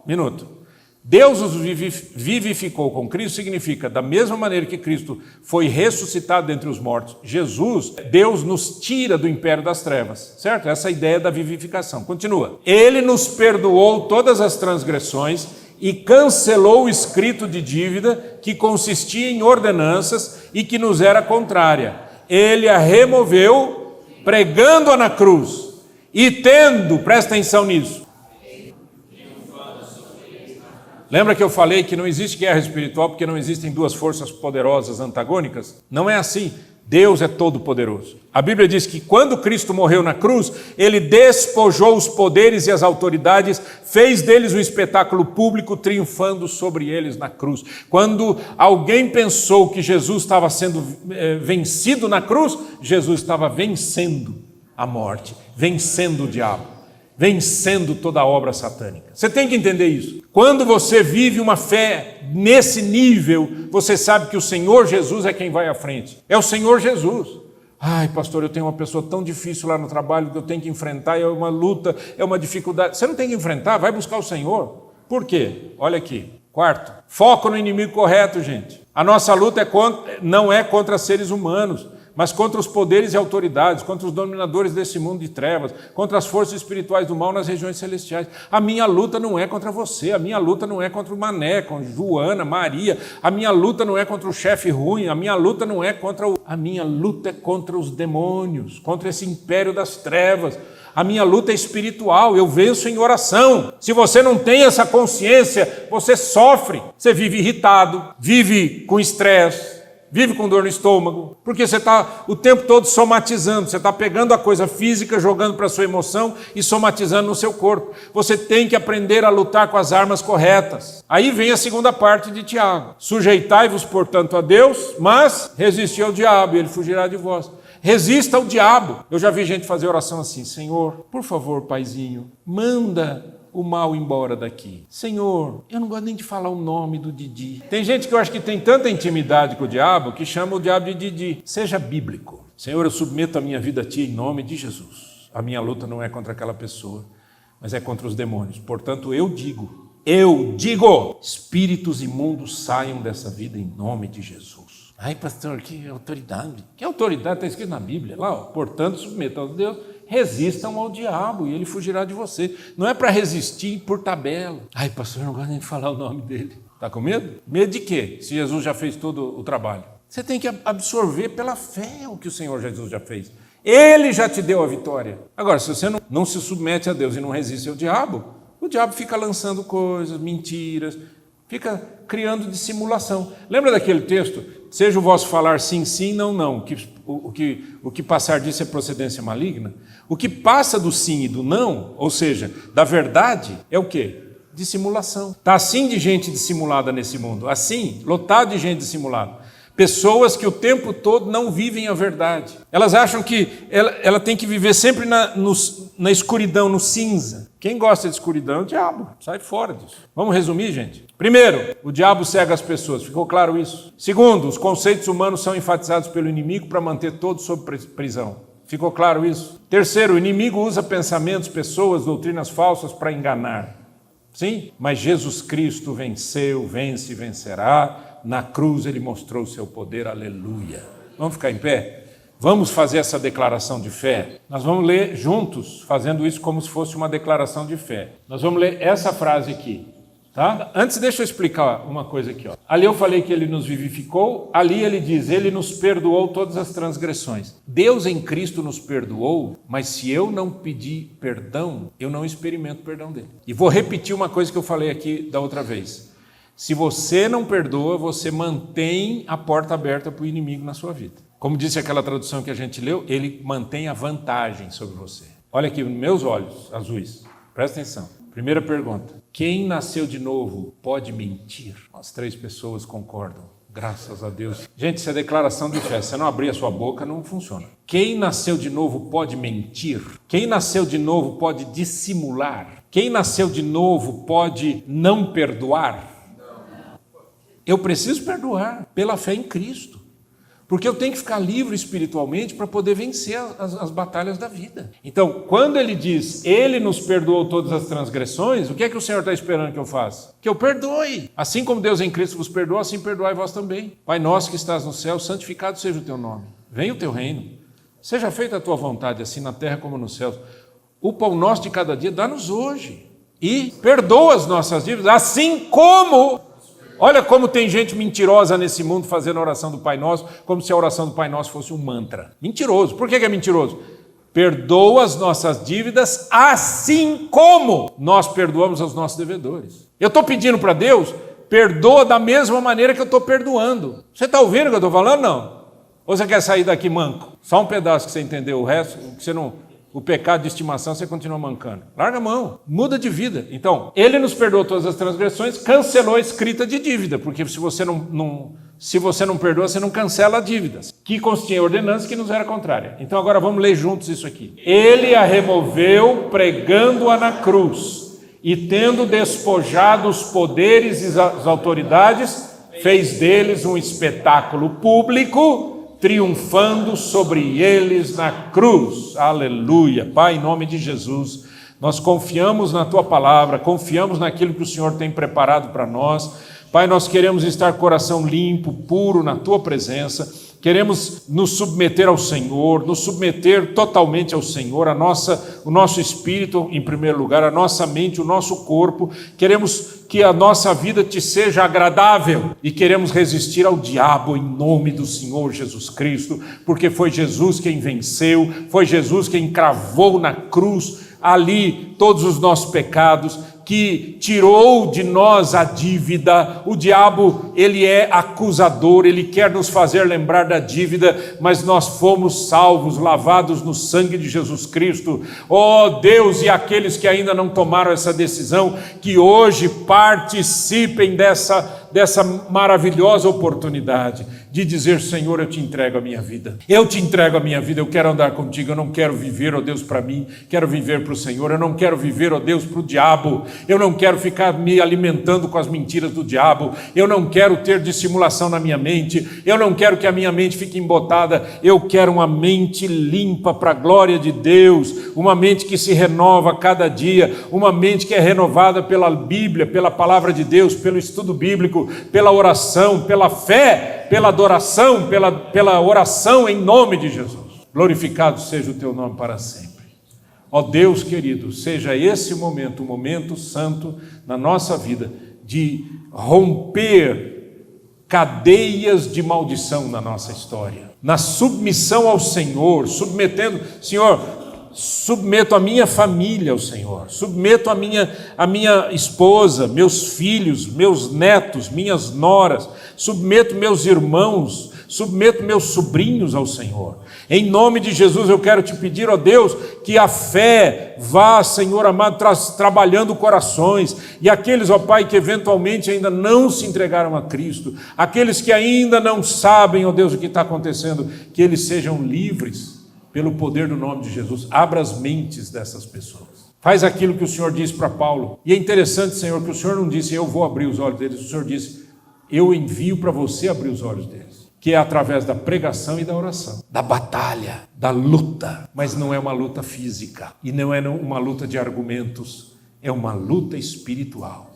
Minuto. Deus os vivificou com Cristo significa, da mesma maneira que Cristo foi ressuscitado dentre os mortos, Deus nos tira do império das trevas, certo? Essa é a ideia da vivificação. Continua. Ele nos perdoou todas as transgressões e cancelou o escrito de dívida que consistia em ordenanças e que nos era contrária. Ele a removeu, pregando-a na cruz e presta atenção nisso. Lembra que eu falei que não existe guerra espiritual porque não existem duas forças poderosas antagônicas? Não é assim. Deus é todo-poderoso. A Bíblia diz que quando Cristo morreu na cruz, ele despojou os poderes e as autoridades, fez deles um espetáculo público, triunfando sobre eles na cruz. Quando alguém pensou que Jesus estava sendo vencido na cruz, Jesus estava vencendo a morte, vencendo o diabo, vencendo toda a obra satânica. Você tem que entender isso. Quando você vive uma fé nesse nível, você sabe que o Senhor Jesus é quem vai à frente. É o Senhor Jesus. Ai, pastor, eu tenho uma pessoa tão difícil lá no trabalho que eu tenho que enfrentar, é uma luta, é uma dificuldade. Você não tem que enfrentar, vai buscar o Senhor. Por quê? Olha aqui. Quarto, foco no inimigo correto, gente. A nossa luta não é contra seres humanos, mas contra os poderes e autoridades, contra os dominadores desse mundo de trevas, contra as forças espirituais do mal nas regiões celestiais. A minha luta não é contra você, a minha luta não é contra o Mané, com Joana, Maria, a minha luta não é contra o chefe ruim, a minha luta não é contra a minha luta é contra os demônios, contra esse império das trevas. A minha luta é espiritual, eu venço em oração. Se você não tem essa consciência, você sofre, você vive irritado, vive com estresse, vive com dor no estômago, porque você está o tempo todo somatizando, você está pegando a coisa física, jogando para a sua emoção e somatizando no seu corpo. Você tem que aprender a lutar com as armas corretas. Aí vem a segunda parte de Tiago. Sujeitai-vos, portanto, a Deus, mas resisti ao diabo e ele fugirá de vós. Resista ao diabo. Eu já vi gente fazer oração assim: Senhor, por favor, paizinho, manda o mal embora daqui. Senhor, eu não gosto nem de falar o nome do Didi. Tem gente que eu acho que tem tanta intimidade com o diabo que chama o diabo de Didi. Seja bíblico. Senhor, eu submeto a minha vida a Ti em nome de Jesus. A minha luta não é contra aquela pessoa, mas é contra os demônios. Portanto, eu digo, espíritos imundos saiam dessa vida em nome de Jesus. Ai, pastor, que autoridade. Que autoridade? Está escrito na Bíblia. Lá, portanto, submetam a Deus, resistam ao diabo e ele fugirá de você. Não é para resistir por tabela. Ai, pastor, eu não gosto nem de falar o nome dele. Está com medo? Medo de quê? Se Jesus já fez todo o trabalho. Você tem que absorver pela fé o que o Senhor Jesus já fez. Ele já te deu a vitória. Agora, se você não se submete a Deus e não resiste ao diabo, o diabo fica lançando coisas, mentiras, fica criando dissimulação. Lembra daquele texto? Seja o vosso falar sim, sim, não, não. O que passar disso é procedência maligna. O que passa do sim e do não, ou seja, da verdade, é o quê? Dissimulação. Está assim de gente dissimulada nesse mundo. Assim, lotado de gente dissimulada. Pessoas que o tempo todo não vivem a verdade. Elas acham que ela tem que viver sempre na escuridão, no cinza. Quem gosta de escuridão é o diabo. Sai fora disso. Vamos resumir, gente? Primeiro, o diabo cega as pessoas. Ficou claro isso? Segundo, os conceitos humanos são enfatizados pelo inimigo para manter todos sob prisão. Ficou claro isso? Terceiro, o inimigo usa pensamentos, pessoas, doutrinas falsas para enganar. Sim? Mas Jesus Cristo venceu, vence e vencerá. Na cruz ele mostrou o seu poder, aleluia. Vamos ficar em pé? Vamos fazer essa declaração de fé? Nós vamos ler juntos, fazendo isso como se fosse uma declaração de fé. Nós vamos ler essa frase aqui, tá? Antes deixa eu explicar uma coisa aqui, ó. Ali eu falei que ele nos vivificou, ali ele diz, ele nos perdoou todas as transgressões. Deus em Cristo nos perdoou, mas se eu não pedir perdão, eu não experimento o perdão dele. E vou repetir uma coisa que eu falei aqui da outra vez. Se você não perdoa, você mantém a porta aberta para o inimigo na sua vida. Como disse aquela tradução que a gente leu, ele mantém a vantagem sobre você. Olha aqui, meus olhos azuis, presta atenção. Primeira pergunta: quem nasceu de novo pode mentir? As 3 pessoas concordam. Graças a Deus. Gente, isso é declaração de fé. Se você não abrir a sua boca, não funciona. Quem nasceu de novo pode mentir? Quem nasceu de novo pode dissimular? Quem nasceu de novo pode não perdoar? Eu preciso perdoar pela fé em Cristo. Porque eu tenho que ficar livre espiritualmente para poder vencer as batalhas da vida. Então, quando ele diz, ele nos perdoou todas as transgressões, o que é que o Senhor está esperando que eu faça? Que eu perdoe. Assim como Deus em Cristo vos perdoou, assim perdoai vós também. Pai nosso que estás no céu, santificado seja o teu nome. Venha o teu reino. Seja feita a tua vontade, assim na terra como nos céus. O pão nosso de cada dia dá-nos hoje. E perdoa as nossas dívidas, assim como... Olha como tem gente mentirosa nesse mundo fazendo a oração do Pai Nosso, como se a oração do Pai Nosso fosse um mantra. Mentiroso. Por que é mentiroso? Perdoa as nossas dívidas assim como nós perdoamos aos nossos devedores. Eu estou pedindo para Deus, perdoa da mesma maneira que eu estou perdoando. Você está ouvindo o que eu estou falando? Não. Ou você quer sair daqui manco? Só um pedaço que você entendeu, o resto, que você não... O pecado de estimação você continua mancando. Larga a mão, muda de vida. Então, ele nos perdoou todas as transgressões, cancelou a escrita de dívida, porque se você não perdoa, você não cancela dívidas, que continha ordenança que nos era contrária. Então agora vamos ler juntos isso aqui. Ele a removeu pregando-a na cruz, e tendo despojado os poderes e as autoridades, fez deles um espetáculo público, triunfando sobre eles na cruz. Aleluia. Pai, em nome de Jesus, nós confiamos na Tua palavra, confiamos naquilo que o Senhor tem preparado para nós. Pai, nós queremos estar coração limpo, puro na Tua presença. Queremos nos submeter ao Senhor, nos submeter totalmente ao Senhor, o nosso espírito em primeiro lugar, a nossa mente, o nosso corpo. Queremos que a nossa vida te seja agradável e queremos resistir ao diabo em nome do Senhor Jesus Cristo, porque foi Jesus quem venceu, foi Jesus quem cravou na cruz ali todos os nossos pecados, que tirou de nós a dívida. O diabo, ele é acusador, ele quer nos fazer lembrar da dívida, mas nós fomos salvos, lavados no sangue de Jesus Cristo. Oh Deus, e aqueles que ainda não tomaram essa decisão, que hoje participem dessa maravilhosa oportunidade de dizer: Senhor, eu te entrego a minha vida, eu te entrego a minha vida, eu quero andar contigo, eu não quero viver, ó Deus, para mim, quero viver para o Senhor, eu não quero viver, ó Deus, para o diabo, eu não quero ficar me alimentando com as mentiras do diabo, eu não quero ter dissimulação na minha mente, eu não quero que a minha mente fique embotada, eu quero uma mente limpa para a glória de Deus, uma mente que se renova a cada dia, uma mente que é renovada pela Bíblia, pela palavra de Deus, pelo estudo bíblico, pela oração, pela fé, pela adoração, pela oração em nome de Jesus. Glorificado seja o teu nome para sempre. Ó Deus querido, seja esse momento, um momento santo na nossa vida, de romper cadeias de maldição na nossa história, na submissão ao Senhor, Senhor, submeto a minha família ao Senhor, submeto a minha esposa, meus filhos, meus netos, minhas noras, submeto meus irmãos, submeto meus sobrinhos ao Senhor. Em nome de Jesus eu quero te pedir, ó Deus, que a fé vá, Senhor amado, trabalhando corações, e aqueles, ó Pai, que eventualmente ainda não se entregaram a Cristo, aqueles que ainda não sabem, ó Deus, o que está acontecendo, que eles sejam livres pelo poder do nome de Jesus. Abra as mentes dessas pessoas. Faz aquilo que o Senhor disse para Paulo. E é interessante, Senhor, que o Senhor não disse: eu vou abrir os olhos deles. O Senhor disse: eu envio para você abrir os olhos deles. Que é através da pregação e da oração, da batalha, da luta. Mas não é uma luta física. E não é uma luta de argumentos. É uma luta espiritual.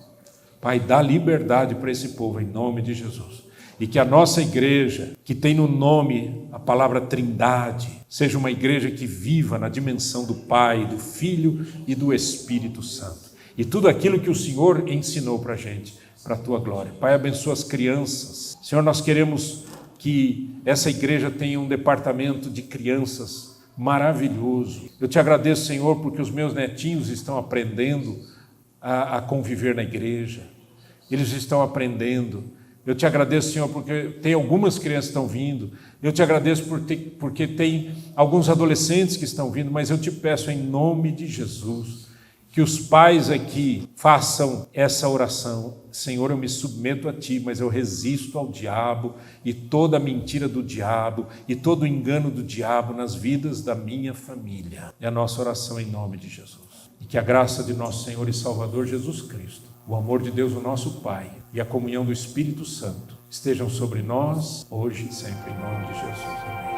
Pai, dá liberdade para esse povo em nome de Jesus. E que a nossa igreja, que tem no nome a palavra Trindade, seja uma igreja que viva na dimensão do Pai, do Filho e do Espírito Santo. E tudo aquilo que o Senhor ensinou para a gente, para a tua glória. Pai, abençoa as crianças. Senhor, nós queremos que essa igreja tenha um departamento de crianças maravilhoso. Eu te agradeço, Senhor, porque os meus netinhos estão aprendendo a conviver na igreja. Eles estão aprendendo. Eu te agradeço, Senhor, porque tem algumas crianças que estão vindo. Eu te agradeço porque tem alguns adolescentes que estão vindo, mas eu te peço em nome de Jesus Que os pais aqui façam essa oração. Senhor, eu me submeto a Ti, mas eu resisto ao diabo e toda a mentira do diabo e todo o engano do diabo nas vidas da minha família. É a nossa oração em nome de Jesus. E que a graça de nosso Senhor e Salvador Jesus Cristo, o amor de Deus, o nosso Pai, e a comunhão do Espírito Santo estejam sobre nós, hoje e sempre, em nome de Jesus. Amém.